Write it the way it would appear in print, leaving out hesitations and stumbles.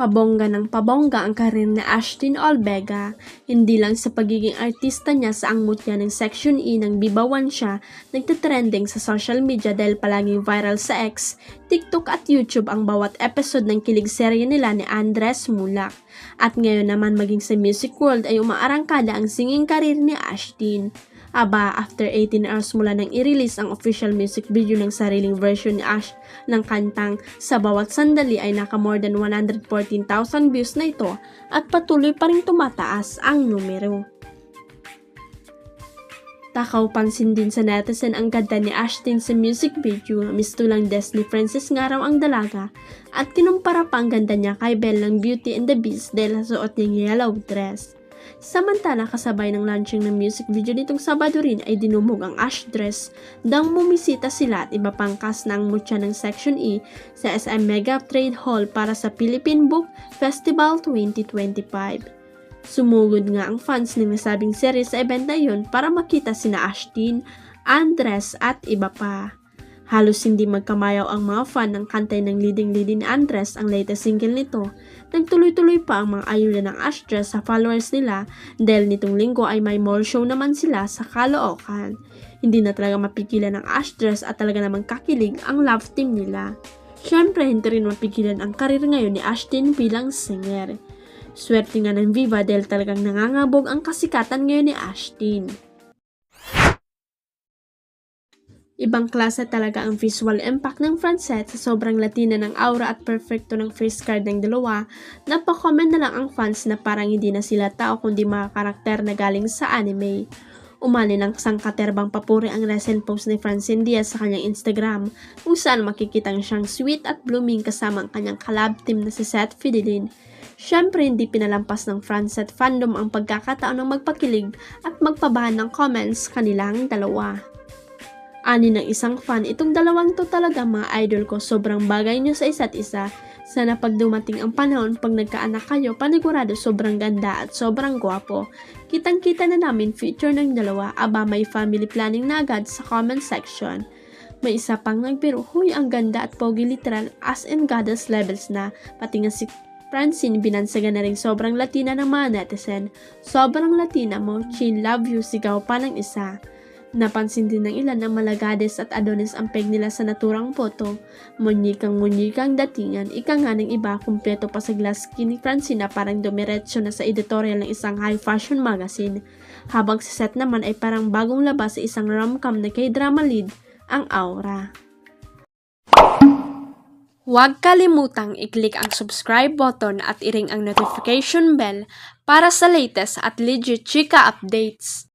Pabongga ng pabongga ang karir ni Ashtyn Olvega, hindi lang sa pagiging artista niya sa angmut niya ng Section E nang bibawan siya, nagtitrending sa social media dahil palaging viral sa X, TikTok at YouTube ang bawat episode ng kilig serye nila ni Andres Mulak. At ngayon naman maging sa music world ay umaarangkada ang singing career ni Ashtyn. Aba, after 18 hours mula nang i-release ang official music video ng sariling version ni Ash ng kantang Sa Bawat Sandali ay naka more than 114,000 views na ito at patuloy pa rin tumataas ang numero. Takaw pansin din sa netizen ang ganda ni Ashtyn sa music video, mistulang Disney Princess nga raw ang dalaga at kinumpara pa ang ganda niya kay Belle ng Beauty and the Beast dahil sa suot niyang yellow dress. Samantala kasabay ng launching ng music video nitong Sabado rin ay dinumog ang Ash dress dang bumisita sila at iba pang cast ng mutya ng Section E sa SM Mega Trade Hall para sa Philippine Book Festival 2025. Sumugod nga ang fans ng nasabing series sa event na yun para makita sina Ashtyn, Andres at iba pa. Halos hindi magkamayaw ang mga fan ng kantay ng leading-leading ni Andres ang latest single nito. Nagtuloy-tuloy pa ang mga ayuda ng Ashtray sa followers nila dahil nitong linggo ay may mall show naman sila sa Caloocan. Hindi na talaga mapigilan ng Ashtray at talaga namang kakilig ang love team nila. Syempre hindi rin mapigilan ang karir ngayon ni Ashtyn bilang singer. Swerte nga ng Viva dahil talagang nangangabog ang kasikatan ngayon ni Ashtyn. Ibang klase talaga ang visual impact ng Francet sa sobrang latina ng aura at perfecto ng face card ng dalawa. Napakomment na lang ang fans na parang hindi na sila tao kundi mga karakter na galing sa anime. Umali ng sangkaterbang papuri ang recent post ni Francine Diaz sa kanyang Instagram kung saan makikitang siyang sweet at blooming kasama ang kanyang collab team na si Seth Fidelin. Siyempre hindi pinalampas ng Francet fandom ang pagkakataon ng magpakilig at magpabahan ng comments kanilang dalawa. Ani ng isang fan, itong dalawang to talaga mga idol ko, sobrang bagay nyo sa isa't isa. Sana pag dumating ang panahon, pag nagkaanak kayo, panigurado sobrang ganda at sobrang gwapo. Kitang-kita na namin future ng dalawa, aba may family planning na agad sa comment section. May isa pang nagbiro, huy ang ganda at pogi literal as in goddess levels na, pati nga si Francine binansagan na rin sobrang latina ng mga netizen. Sobrang latina mo, chin love you, sigaw pa ng isa. Napansin din ng ilan na Malagades at Adonis ang peg nila sa naturang photo. Munyikang datingan, ika nga ng iba kumpleto pa sa glass skin ni Francine na parang dumiretso na sa editorial ng isang high fashion magazine. Habang si Seth naman ay parang bagong labas sa isang rom-com na K-drama lead, ang aura. Huwag kalimutang i-click ang subscribe button at i-ring ang notification bell para sa latest at legit chika updates.